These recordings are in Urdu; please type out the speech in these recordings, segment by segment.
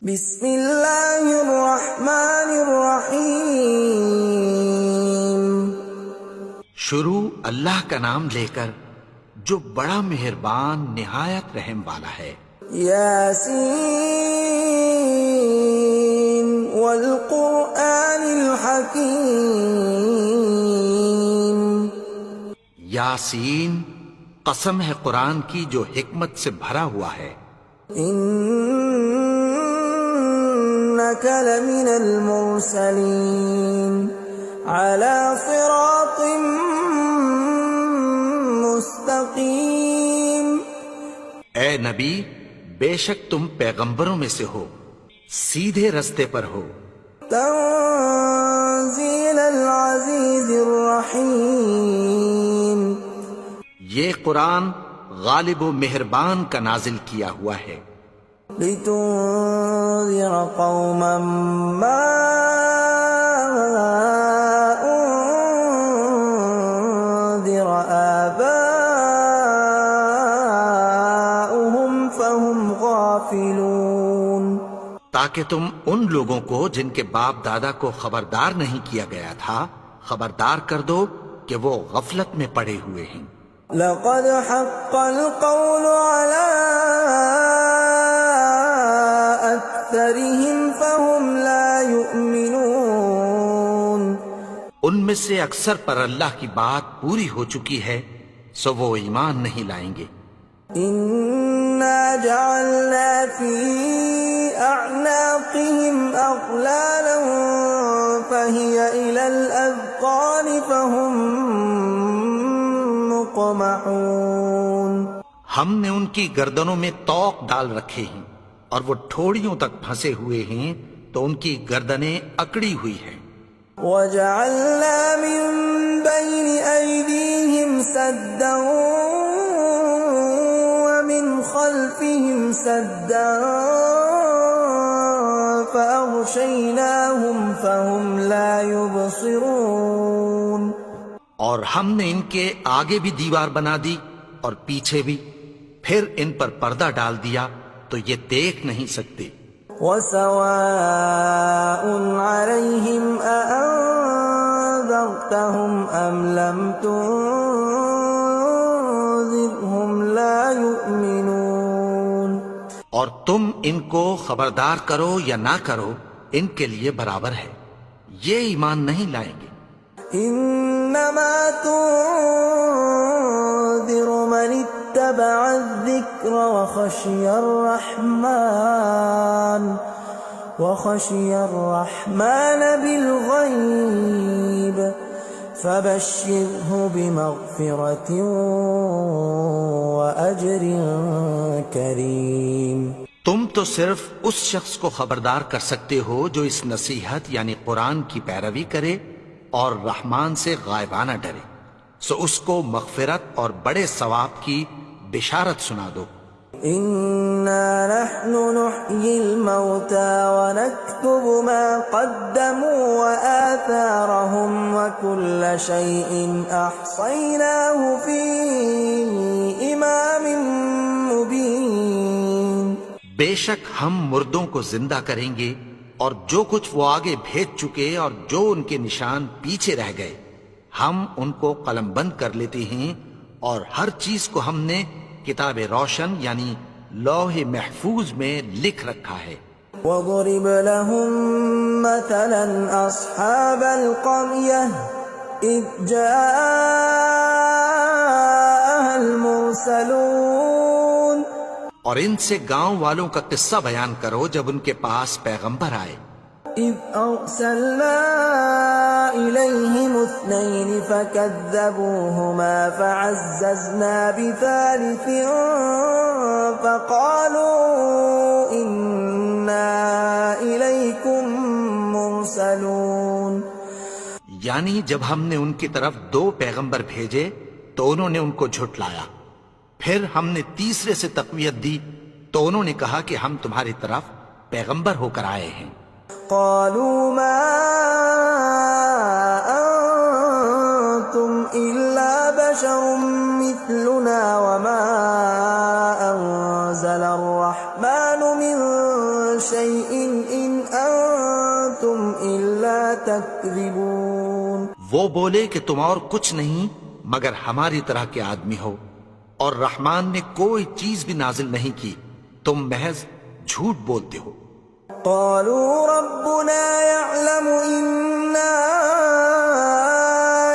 بسم اللہ الرحمن الرحیم۔ شروع اللہ کا نام لے کر جو بڑا مہربان نہایت رحم والا ہے۔ یاسین والقرآن الحکیم۔ یاسین، قسم ہے قرآن کی جو حکمت سے بھرا ہوا ہے۔ انک لمن المرسلین علی صراط مستقیم۔ اے نبی، بے شک تم پیغمبروں میں سے ہو، سیدھے رستے پر ہو۔ تنزیل العزیز الرحیم۔ یہ قرآن غالب و مہربان کا نازل کیا ہوا ہے۔ لتنذر قوما ما انذر آباؤهم فهم غافلون۔ تاکہ تم ان لوگوں کو جن کے باپ دادا کو خبردار نہیں کیا گیا تھا خبردار کر دو کہ وہ غفلت میں پڑے ہوئے ہیں۔ لقد حق القول على أكثرهم فهم لا يؤمنون۔ ان میں سے اکثر پر اللہ کی بات پوری ہو چکی ہے، سو وہ ایمان نہیں لائیں گے۔ إنا جعلنا في أعناقهم أغلالا فهي إلى الأذقان فهم مقمحون۔ ہم نے ان کی گردنوں میں طوق ڈال رکھے ہیں اور وہ ٹھوڑیوں تک پھنسے ہوئے ہیں تو ان کی گردنیں اکڑی ہوئی ہیں۔ وجعلنا من بين أيديهم سدا ومن خلفهم سدا فأغشيناهم فهم لا يبصرون۔ اور ہم نے ان کے آگے بھی دیوار بنا دی اور پیچھے بھی، پھر ان پر پردہ ڈال دیا تو یہ دیکھ نہیں سکتے۔ وَسَوَاءٌ عَلَيْهِمْ أَأَنذَرْتَهُمْ أَمْ لَمْ تُنذِرْهُمْ لَا يُؤْمِنُونَ۔ اور تم ان کو خبردار کرو یا نہ کرو، ان کے لیے برابر ہے، یہ ایمان نہیں لائیں گے۔ إنما تنذر من اتبع الذكر وخشي الرحمن بالغيب فبشره بمغفرة وأجر كريم۔ تم تو صرف اس شخص کو خبردار کر سکتے ہو جو اس نصیحت یعنی قرآن کی پیروی کرے اور رحمان سے غائبانہ ڈرے، سو اس کو مغفرت اور بڑے ثواب کی بشارت سنا دو۔ إنا نحن نحيي الموتى ونكتب ما قدموا وآثارهم وكل شيء أحصيناه في إمام مبين۔ بے شک ہم مردوں کو زندہ کریں گے اور جو کچھ وہ آگے بھیج چکے اور جو ان کے نشان پیچھے رہ گئے ہم ان کو قلم بند کر لیتے ہیں، اور ہر چیز کو ہم نے کتاب روشن یعنی لوح محفوظ میں لکھ رکھا ہے۔ وَضْرِبْ لَهُم مَّثَلًا أَصْحَابَ الْقَرْيَةِ إِذْ جَاءَهَا الْمُرْسَلُونَ۔ اور ان سے گاؤں والوں کا قصہ بیان کرو جب ان کے پاس پیغمبر آئے۔ إِذْ أَرْسَلْنَا إِلَيْهِمُ اثْنَيْنِ فَكَذَّبُوهُمَا فَعَزَّزْنَا بِثَالِثٍ فَقَالُوا إِنَّا إِلَيْكُمْ مُرْسَلُونَ۔ یعنی جب ہم نے ان کی طرف 2 پیغمبر بھیجے تو انہوں نے ان کو جھٹلایا، پھر ہم نے تیسرے سے تقویت دی تو انہوں نے کہا کہ ہم تمہاری طرف پیغمبر ہو کر آئے ہیں۔ قالوا ما أنتم إلا بشر مثلنا وما أنزل الرحمن من شيء شيء إن أنتم إلا تكذبون. وہ بولے کہ تم اور کچھ نہیں مگر ہماری طرح کے آدمی ہو، اور رحمان نے کوئی چیز بھی نازل نہیں کی، تم محض جھوٹ بولتے ہو. قالوا ربنا يعلم إنا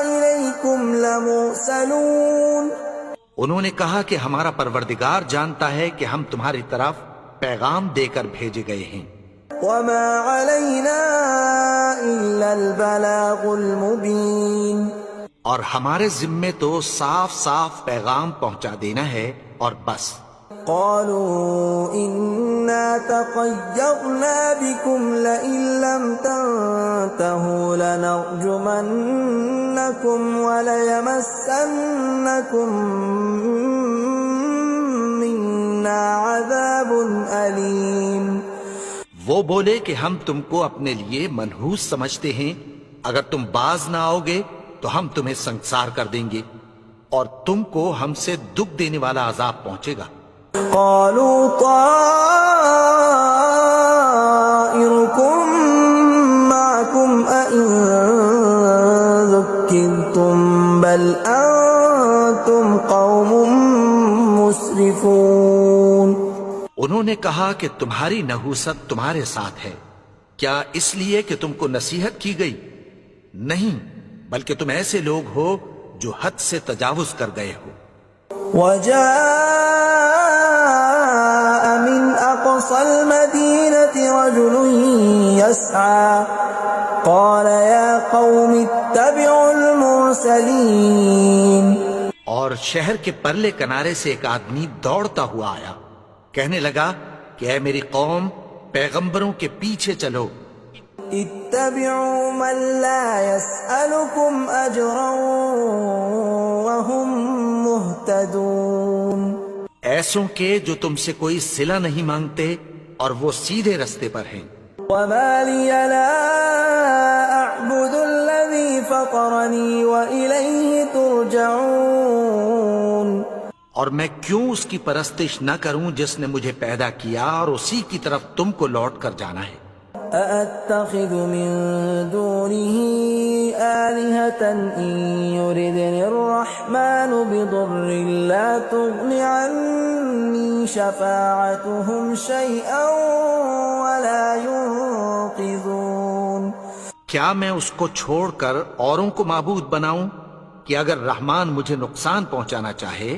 إليكم لمرسلون. انہوں نے کہا کہ ہمارا پروردگار جانتا ہے کہ ہم تمہاری طرف پیغام دے کر بھیجے گئے ہیں، وما علينا إلا البلاغ المبين. اور ہمارے ذمے تو صاف صاف پیغام پہنچا دینا ہے اور بس. قالوا إنا تطيرنا بكم لئن لم تنتهوا لنرجمنكم وليمسنكم منا عذاب أليم. وہ بولے کہ ہم تم کو اپنے لیے منحوس سمجھتے ہیں، اگر تم باز نہ آؤ گے تو ہم تمہیں سنسار کر دیں گے اور تم کو ہم سے دکھ دینے والا عذاب پہنچے گا. قالوا طائركم معكم أئن ذكرتم بل أنتم قوم مسرفون. انہوں نے کہا کہ تمہاری نحوست تمہارے ساتھ ہے، کیا اس لیے کہ تم کو نصیحت کی گئی؟ نہیں، بلکہ تم ایسے لوگ ہو جو حد سے تجاوز کر گئے ہو. وجاء من أقصى المدينة رجل يسعى قال يا قوم اتبعوا المرسلين. اور شہر کے پرلے کنارے سے ایک آدمی دوڑتا ہوا آیا، کہنے لگا کہ اے میری قوم، پیغمبروں کے پیچھے چلو. اتبعوا من لا يسألكم أجرا وهم مهتدون. ایسوں کے جو تم سے کوئی صلہ نہیں مانگتے اور وہ سیدھے رستے پر ہیں. وما لي لا أعبد الذي فطرني وإليه ترجعون. اور میں کیوں اس کی پرستش نہ کروں جس نے مجھے پیدا کیا اور اسی کی طرف تم کو لوٹ کر جانا ہے. أأتخذ من دونه آلهة إن يردني الرحمن بضر لا تغن عني شفاعتهم شيئا ولا ينقذون. کیا میں اس کو چھوڑ کر اوروں کو معبود بناؤں کہ اگر رحمان مجھے نقصان پہنچانا چاہے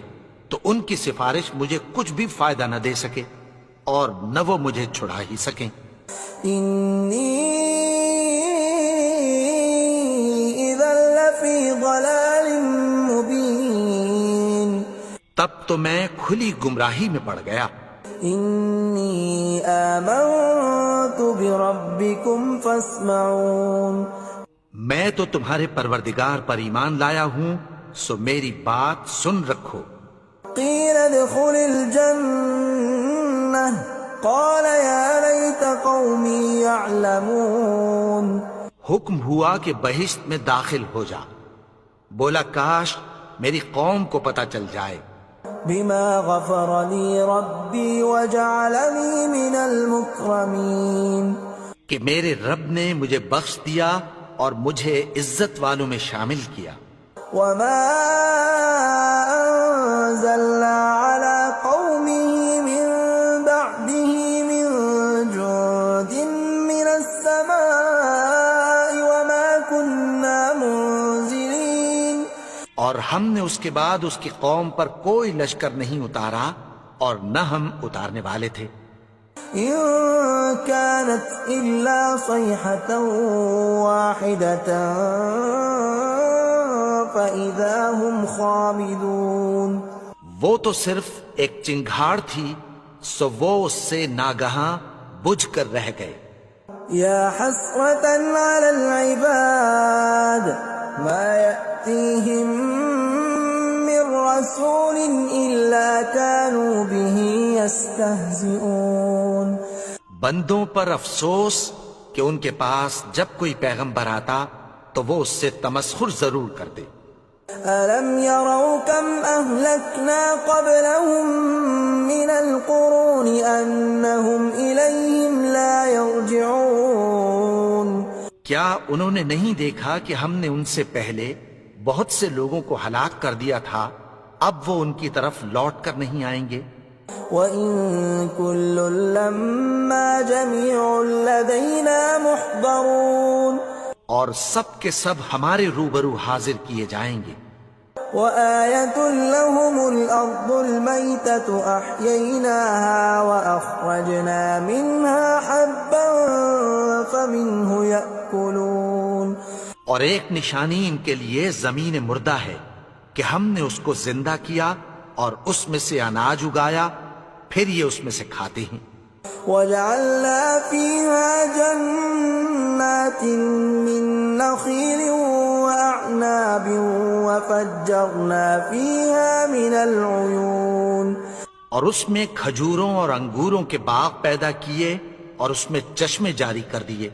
تو ان کی سفارش مجھے کچھ بھی فائدہ نہ دے سکے اور نہ وہ مجھے چھڑا ہی سکیں. إني إذا لفي ضلال مبين. تب تو میں کھلی گمراہی میں پڑ گیا. إني آمنت بربكم فاسمعون. میں تو تمہارے پروردگار پر ایمان لایا ہوں، سو میری بات سن رکھو. قيل ادخل الجنة قال يا ليت قومي يعلمون. حکم ہوا کہ بہشت میں داخل ہو جا. بولا کاش میری قوم کو پتہ چل جائے. بما غفر لي ربي وجعلني من المكرمين. کہ میرے رب نے مجھے بخش دیا اور مجھے عزت والوں میں شامل کیا. وما أنزلنا على قومه من بعده من جند من السماء وما كنا منزلين. اور ہم نے اس کے بعد اس کی قوم پر کوئی لشکر نہیں اتارا اور نہ ہم اتارنے والے تھے. إن كانت إلا صيحة واحدة فإذا هم خامدون. وہ تو صرف ایک چنگھاڑ تھی، سو وہ اس سے ناگہاں بجھ کر رہ گئے. يا حسرة على العباد ما يأتيهم من رسول إلا كانوا به يستهزئون. بندوں پر افسوس کہ ان کے پاس جب کوئی پیغمبر آتا تو وہ اس سے تمسخر ضرور کر دے. ألم يروا كم أهلكنا قبلهم من القرون أنهم إليهم لا يرجعون کیا انہوں نے نہیں دیکھا کہ ہم نے ان سے پہلے بہت سے لوگوں کو ہلاک کر دیا تھا، اب وہ ان کی طرف لوٹ کر نہیں آئیں گے؟ وَإِن كُلٌّ لَّمَّا جَمِيعٌ لَّدَيْنَا مُحْضَرُونَ اور سب کے سب ہمارے روبرو حاضر کیے جائیں گے۔ وَآيَةٌ لَّهُمُ الْأَرْضُ الْمَيْتَةُ أَحْيَيْنَاهَا وَأَخْرَجْنَا مِنْهَا حَبًّا فَمِنْهُ يَأْكُلُونَ اور ایک نشانی ان کے لیے زمین مردہ ہے کہ ہم نے اس کو زندہ کیا اور اس میں سے اناج اگایا، پھر یہ اس میں سے کھاتے ہیں۔ وَجَعَلْنَا فِيهَا جَنَّاتٍ مِّن نَّخِيلٍ وَأَعْنَابٍ وَفَجَّرْنَا فِيهَا مِنَ الْعُيُونِ اور اس میں کھجوروں اور انگوروں کے باغ پیدا کیے اور اس میں چشمے جاری کر دیے،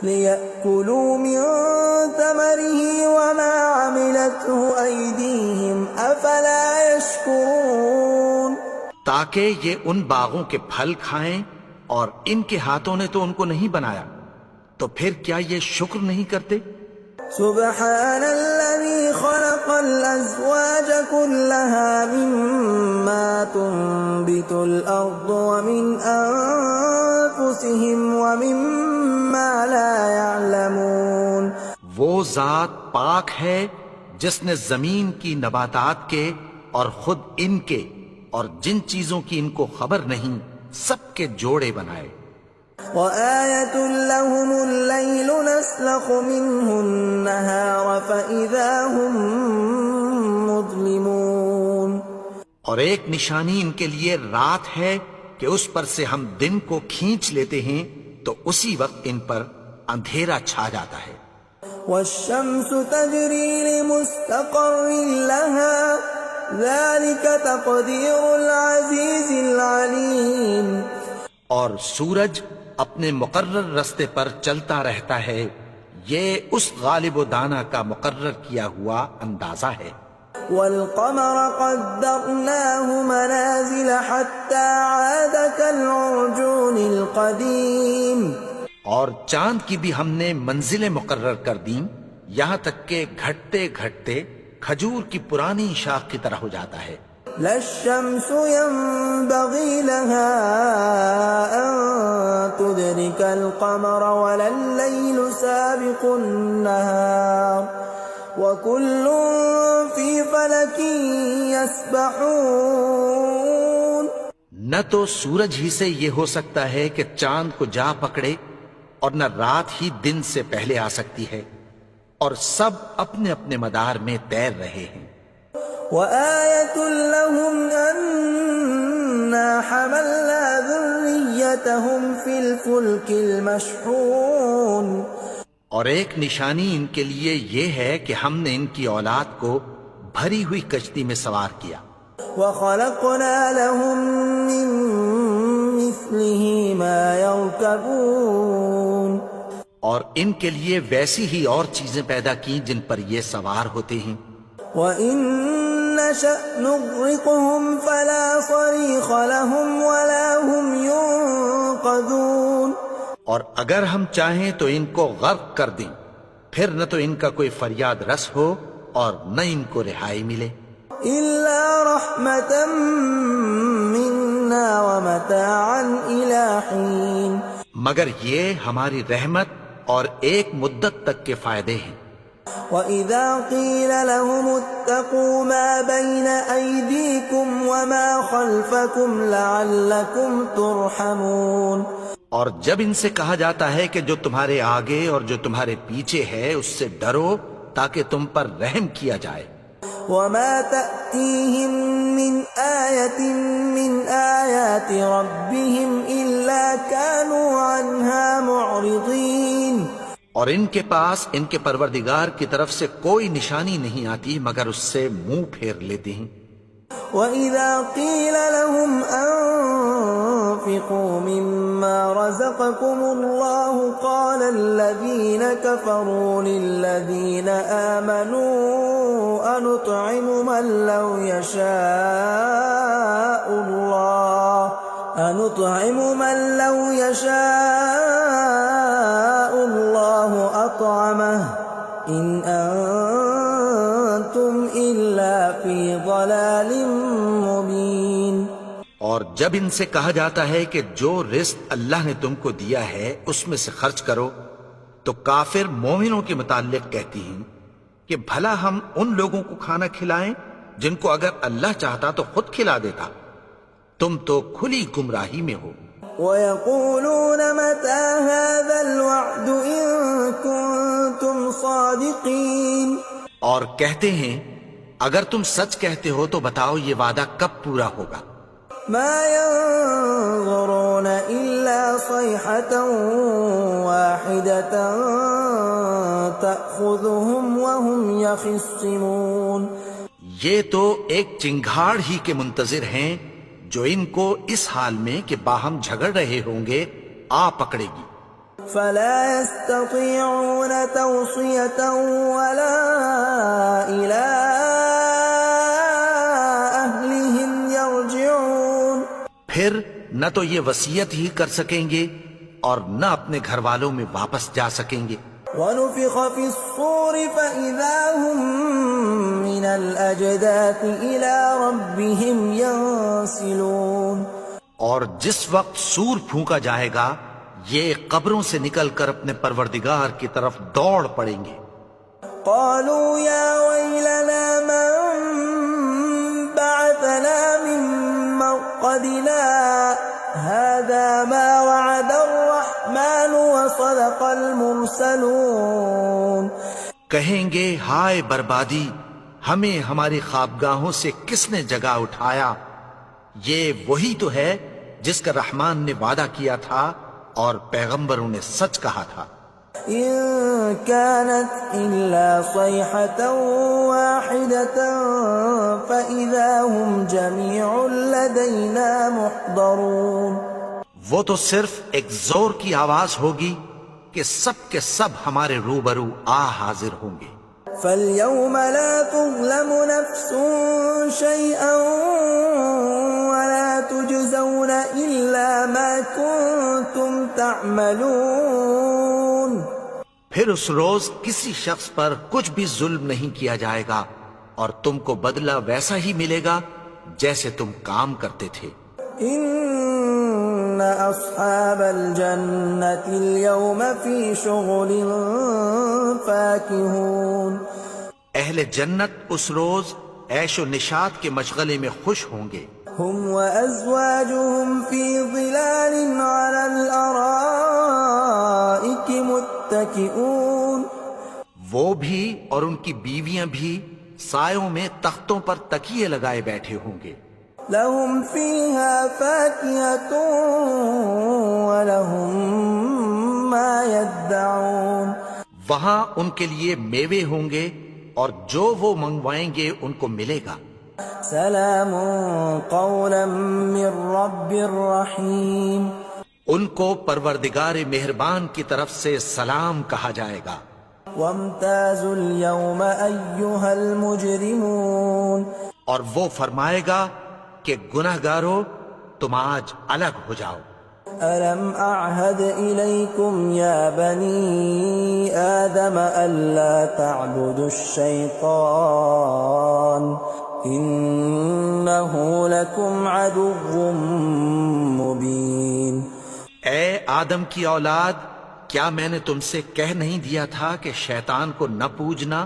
لِيَأْكُلُوا مِن ثَمَرِهِ وَمَا عَمِلَتْهُ أَيْدِيهِمْ أَفَلَا يَشْكُرُونَ تاکہ یہ ان باغوں کے پھل کھائیں، اور ان کے ہاتھوں نے تو ان کو نہیں بنایا، تو پھر کیا یہ شکر نہیں کرتے؟ سبحان الذي خلق الأزواج كلها مما تنبت الأرض ومن أنفسهم ومما لا يعلمون وہ ذات پاک ہے جس نے زمین کی نباتات کے اور خود ان کے اور جن چیزوں کی ان کو خبر نہیں سب کے جوڑے بنائے۔ وَآيَةٌ لَّهُمُ اللَّيْلُ نَسْلَخُ مِنْهُ النَّهَارَ فَإِذَا هُمْ مُظْلِمُونَ اور ایک نشانی ان کے لیے رات ہے کہ اس پر سے ہم دن کو کھینچ لیتے ہیں تو اسی وقت ان پر اندھیرا چھا جاتا ہے۔ وَالشَّمْسُ تَجْرِي لِمُسْتَقَرٍّ لَّهَا ذَلِكَ تَقْدِيرُ الْعَزِيزِ الْعَلِيمِ اور سورج اپنے مقرر رستے پر چلتا رہتا ہے، یہ اس غالب و دانا کا مقرر کیا ہوا اندازہ ہے۔ وَالْقَمَرَ قَدَّرْنَاهُ مَنَازِلَ حَتَّى عَادَ كَالْعُرْجُونِ الْقَدِيمِ اور چاند کی بھی ہم نے منزلیں مقرر کر دیں، یہاں تک کہ گھٹتے گھٹتے کھجور کی پرانی شاخ کی طرح ہو جاتا ہے۔ لا الشمس ينبغي لها أن تدرك القمر ولا الليل سابق النهار وكل في فلك يسبحون نہ تو سورج ہی سے یہ ہو سکتا ہے کہ چاند کو جا پکڑے، اور نہ رات ہی دن سے پہلے آ سکتی ہے، اور سب اپنے اپنے مدار میں تیر رہے ہیں۔ وَآيَةٌ لَّهُمْ أَنَّا حَمَلْنَا ذُرِّيَّتَهُمْ فِي الْفُلْكِ الْمَشْحُونِ اور ایک نشانی ان کے لیے یہ ہے کہ ہم نے ان کی اولاد کو بھری ہوئی کشتی میں سوار کیا۔ وَخَلَقْنَا لَهُم مِّن مِّثْلِهِ مَا يَرْكَبُونَ اور ان کے لیے ویسی ہی اور چیزیں پیدا کی جن پر یہ سوار ہوتے ہیں۔ وَإِن نَّشَأْ نُغْرِقْهُمْ فَلَا صَرِيخَ لَهُمْ وَلَا هُمْ يُنقَذُونَ اور اگر ہم چاہیں تو ان کو غرق کر دیں، پھر نہ تو ان کا کوئی فریاد رس ہو اور نہ ان کو رہائی ملے۔ إِلَّا رَحْمَةً مِّنَّا وَمَتَاعًا إِلَىٰ حِينٍ مگر یہ ہماری رحمت اور ایک مدت تک کے فائدے ہیں۔ وَإِذَا قِيلَ لَهُمُ اتَّقُوا مَا بَيْنَ أَيْدِيكُمْ وَمَا خَلْفَكُمْ لَعَلَّكُمْ تُرْحَمُونَ اور جب ان سے کہا جاتا ہے کہ جو تمہارے آگے اور جو تمہارے پیچھے ہے اس سے ڈرو تاکہ تم پر رحم کیا جائے۔ وَمَا تَأْتِيهِم مِّنْ آيَةٍ مِّنْ آيَاتِ رَبِّهِمْ إِلَّا كَانُوا عَنْهَا مُعْرِضِينَ اور ان کے پاس ان کے پروردگار کی طرف سے کوئی نشانی نہیں آتی مگر اس سے منہ پھیر لیتے ہیں۔ وَإِذَا قِيلَ لَهُمْ وأنفقوا مما رزقكم الله قال الذين كفروا للذين آمنوا أنطعم من لو يشاء الله أطعمه إن أنتم إلا في ضلال مبين. اور جب ان سے کہا جاتا ہے کہ جو رزق اللہ نے تم کو دیا ہے اس میں سے خرچ کرو، تو کافر مومنوں کے متعلق کہتی ہیں کہ بھلا ہم ان لوگوں کو کھانا کھلائیں جن کو اگر اللہ چاہتا تو خود کھلا دیتا. تم تو کھلی گمراہی میں ہو. وَيَقُولُونَ مَتَى هَذَا الْوَعْدُ إِن كُنتُمْ صَادِقِينَ. اور کہتے ہیں اگر تم سچ کہتے ہو تو بتاؤ یہ وعدہ کب پورا ہوگا. مَا يَنظُرُونَ إِلَّا صَيْحَةً وَاحِدَةً تَأْخُذُهُمْ وَهُمْ يَخِصِّمُونَ. یہ تو ایک چنگھاڑ ہی کے منتظر ہیں جو ان کو اس حال میں کہ باہم جھگڑ رہے ہوں گے آ پکڑے گی. فلا يستطيعون توصية ولا إلى أهلهم يرجعون. پھر نہ تو یہ وصیت ہی کر سکیں گے اور نہ اپنے گھر والوں میں واپس جا سکیں گے. ونفخ في الصور فإذا هم من الأجداث إلى ربهم ينسلون. اور جس وقت سور پھونکا جائے گا یہ قبروں سے نکل کر اپنے پروردگار کی طرف دوڑ پڑیں گے. قالوا يا ويلنا من بعثنا من مرقدنا هذا ما وعد الرحمن وصدق المرسلون. کہیں گے ہائے بربادی، ہمیں ہماری خوابگاہوں سے کس نے جگا اٹھایا. یہ وہی تو ہے جس کا رحمان نے وعدہ کیا تھا اور پیغمبروں نے سچ کہا تھا. إن كانت إلا صيحة واحدة فإذا هم جميع لدينا محضرون. وہ تو صرف ایک زور کی آواز ہوگی کہ سب کے سب ہمارے روبرو آ حاضر ہوں گے. فاليوم لا تظلم نفس شيئا ولا تجزون إلا ما كنتم تعملون. پھر اس روز کسی شخص پر کچھ بھی ظلم نہیں کیا جائے گا اور تم کو بدلہ ویسا ہی ملے گا جیسے تم کام کرتے تھے. ان اصحاب الجنة اليوم في شغل فاكهون. اہل جنت اس روز عیش و نشاط کے مشغلے میں خوش ہوں گے. هم وازواجهم في ظلال على الارائك متكئون. وہ بھی اور ان کی بیویاں بھی سایوں میں تختوں پر تکیے لگائے بیٹھے ہوں گے. لهم فيها فاكهة ولهم ما يدعون. وہاں ان کے لیے میوے ہوں گے اور جو وہ منگوائیں گے ان کو ملے گا. سلام قولا من رب رحیم. ان کو پروردگار مہربان کی طرف سے سلام کہا جائے گا. وامتازوا اليوم أيها المجرمون. اور وہ فرمائے گا کہ گناہگارو تم آج الگ ہو جاؤ. ألم أعهد إليكم يا بني آدم ألا تعبدوا الشيطان إنه لكم عدو مبين. اے آدم کی اولاد، کیا میں نے تم سے کہہ نہیں دیا تھا کہ شیطان کو نہ پوجنا،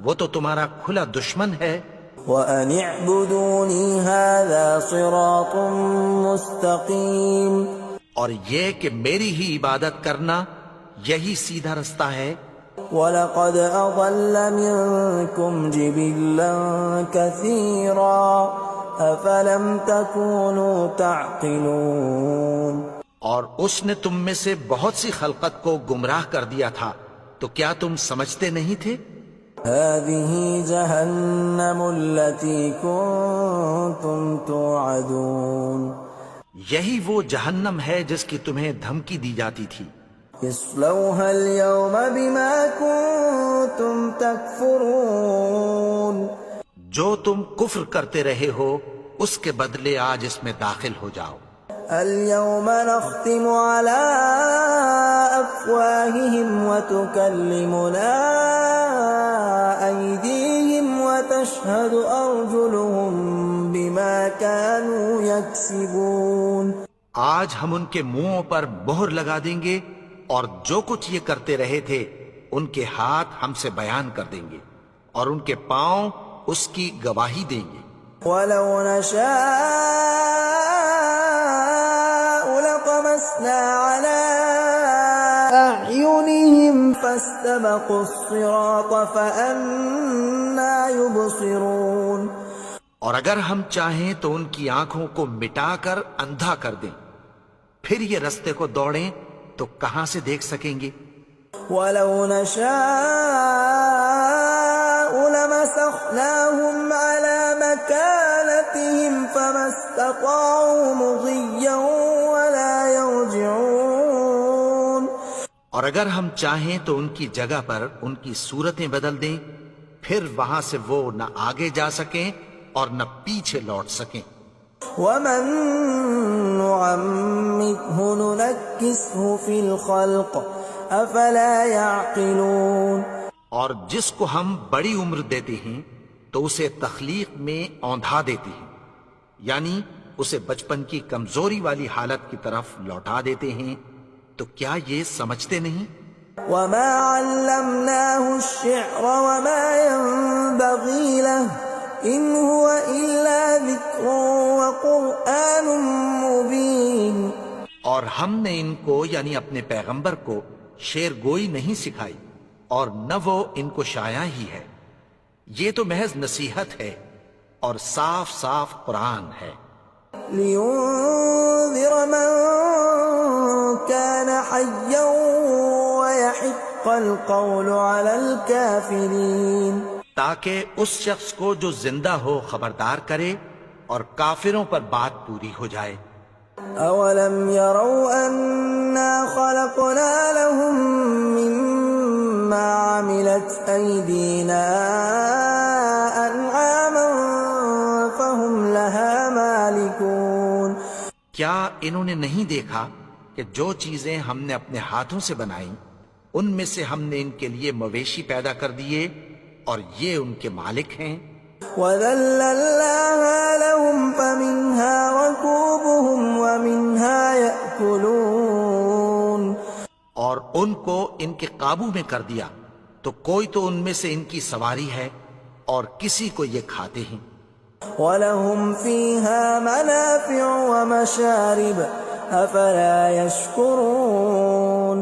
وہ تو تمہارا کھلا دشمن ہے. وَأَنِ اعْبُدُونِي هَذَا صِرَاطٌ مُسْتَقِيمٌ. اور یہ کہ میری ہی عبادت کرنا یہی سیدھا رستہ ہے. وَلَقَدْ أَضَلَّ مِنكُمْ جِبِلًّا كَثِيرًا أَفَلَمْ تَكُونُوا تَعْقِلُونَ. اور اس نے تم میں سے بہت سی خلقت کو گمراہ کر دیا تھا، تو کیا تم سمجھتے نہیں تھے؟ هَذِهِ جَهَنَّمُ الَّتِي كُنتُمْ تُوعَدُونَ. یہی وہ جہنم ہے جس کی تمہیں دھمکی دی جاتی تھی. اصلوها اليوم بما كنتم تكفرون. جو تم کفر کرتے رہے ہو اس کے بدلے آج اس میں داخل ہو جاؤ. اليوم نختم على أفواههم وتكلمنا أيديهم وتشهد أرجلهم بما كانوا يكسبون. آج ہم ان کے منہوں پر مہر لگا دیں گے اور جو کچھ یہ کرتے رہے تھے ان کے ہاتھ ہم سے بیان کر دیں گے اور ان کے پاؤں اس کی گواہی دیں گے. ولو نشاء لطمسنا على أعينهم فاستبقوا الصراط فأنى يبصرون. اور اگر ہم چاہیں تو ان کی آنکھوں کو مٹا کر اندھا کر دیں، پھر یہ رستے کو دوڑیں تو کہاں سے دیکھ سکیں گے. ولو نشاء لمسخناهم على مكانتهم فما استطاعوا مضيا ولا يرجعون. اور اگر ہم چاہیں تو ان کی جگہ پر ان کی صورتیں بدل دیں، پھر وہاں سے وہ نہ آگے جا سکیں اور نہ پیچھے لوٹ سکیں. ومن نعمره ننكسه في الخلق افلا يعقلون. اور جس کو ہم بڑی عمر دیتے ہیں تو اسے تخلیق میں اوندھا دیتے ہیں، یعنی اسے بچپن کی کمزوری والی حالت کی طرف لوٹا دیتے ہیں. تو کیا یہ سمجھتے نہیں؟ وما علمناه الشعر وما ينبغي له ان هو الا ذکر وقرآن مبین. اور ہم نے ان کو یعنی اپنے پیغمبر کو شعر گوئی نہیں سکھائی اور نہ وہ ان کو شاعر ہی ہے، یہ تو محض نصیحت ہے اور صاف صاف قرآن ہے. لينذر من كان حيا ويحق القول على الكافرين. تاکہ اس شخص کو جو زندہ ہو خبردار کرے اور کافروں پر بات پوری ہو جائے. اولم يروا انا خلقنا لهم مما عملت ايدينا انعاما فهم لها مالكون. کیا انہوں نے نہیں دیکھا کہ جو چیزیں ہم نے اپنے ہاتھوں سے بنائیں ان میں سے ہم نے ان کے لیے مویشی پیدا کر دیے اور یہ ان کے مالک ہیں. وَذَلَّلْنَاهَا لَهُمْ فَمِنْهَا رَكُوبُهُمْ وَمِنْهَا يَأْكُلُونَ. اور ان کو ان کے قابو میں کر دیا تو کوئی تو ان میں سے ان کی سواری ہے اور کسی کو یہ کھاتے ہیں. وَلَهُمْ فِيهَا مَنَافِعُ وَمَشَارِبُ أَفَلَا يَشْكُرُونَ.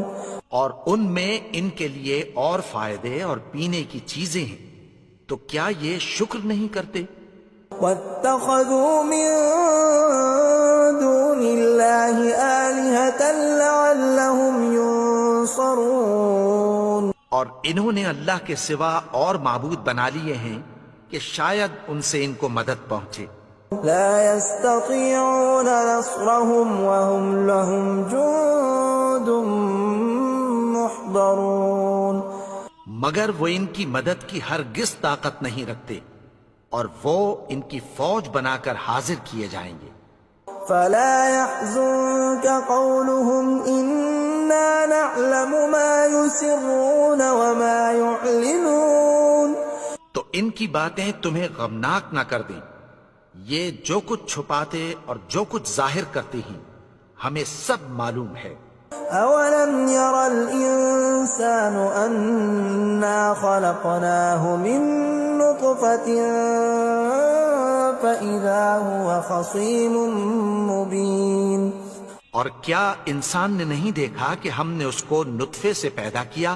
اور ان میں ان کے لیے اور فائدے اور پینے کی چیزیں ہیں، تو کیا یہ شکر نہیں کرتے؟ وَاتَّخَذُوا مِن دُونِ اللَّهِ آلِهَةً لَعَلَّهُمْ يُنصَرُونَ. اور انہوں نے اللہ کے سوا اور معبود بنا لیے ہیں کہ شاید ان سے ان کو مدد پہنچے. لا يستطيعون نصرهم وهم لهم جند محضرون. مگر وہ ان کی مدد کی ہرگز طاقت نہیں رکھتے اور وہ ان کی فوج بنا کر حاضر کیے جائیں گے. فلا يحزنك قولهم إنا نعلم ما يسرون وما يعلنون. تو ان کی باتیں تمہیں غمناک نہ کر دیں، یہ جو کچھ چھپاتے اور جو کچھ ظاہر کرتے ہیں ہمیں سب معلوم ہے. أولم ير الإنسان أنا خلقناه من نطفة فإذا هو خصيم مبين. اور کیا انسان نے نہیں دیکھا کہ ہم نے اس کو نطفے سے پیدا کیا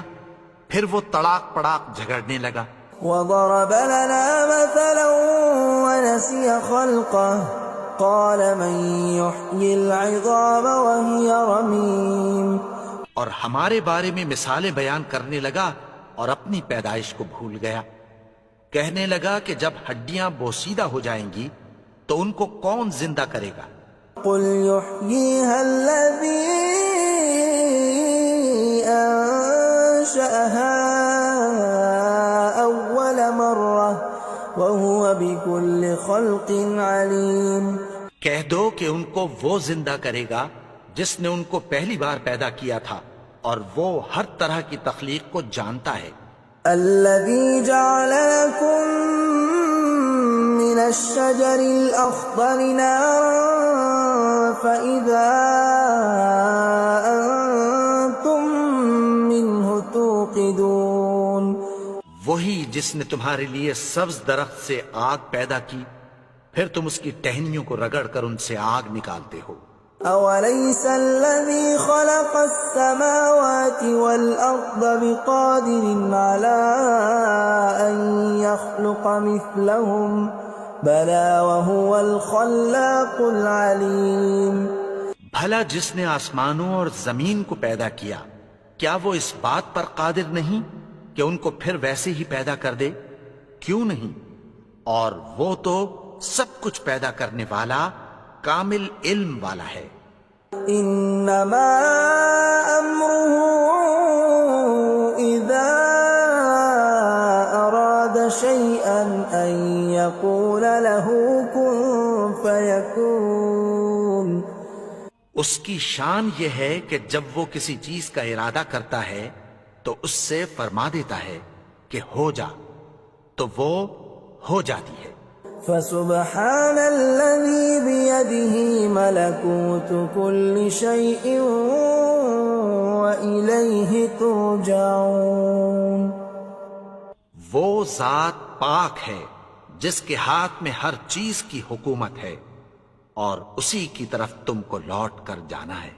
پھر وہ تڑاک پڑاک جھگڑنے لگا. وضرب لنا مثلا ونسي خلقه قال من يحيي العظام وهي رميم. اور ہمارے بارے میں مثالیں بیان کرنے لگا اور اپنی پیدائش کو بھول گیا. کہنے لگا کہ جب ہڈیاں بوسیدہ ہو جائیں گی تو ان کو کون زندہ کرے گا. قل يحييها الذي أنشأها أول مرة وهو بكل خلق عليم. کہہ دو کہ ان کو وہ زندہ کرے گا جس نے ان کو پہلی بار پیدا کیا تھا اور وہ ہر طرح کی تخلیق کو جانتا ہے. الذي جعل لكم من الشجر الأخضر نارا فإذا أنتم منه توقدون. وہی جس نے تمہارے لیے سبز درخت سے آگ پیدا کی پھر تم اس کی ٹہنیوں کو رگڑ کر ان سے آگ نکالتے ہو. أوليس الذي خلق السماوات والأرض بقادر على أن يخلق مثلهم بلى وهو الخلاق العليم. بھلا جس نے آسمانوں اور زمین کو پیدا کیا کیا وہ اس بات پر قادر نہیں کہ ان کو پھر ویسے ہی پیدا کر دے؟ کیوں نہیں؟ اور وہ تو سب کچھ پیدا کرنے والا کامل علم والا ہے. انما امره اذا اراد شيئا ان يقول له كن فيكون. اس کی شان یہ ہے کہ جب وہ کسی چیز کا ارادہ کرتا ہے تو اس سے فرما دیتا ہے کہ ہو جا تو وہ ہو جاتی ہے. فسبحان الذي بيده ملكوت كل شيء وإليه ترجعون. وہ ذات پاک ہے جس کے ہاتھ میں ہر چیز کی حکومت ہے اور اسی کی طرف تم کو لوٹ کر جانا ہے.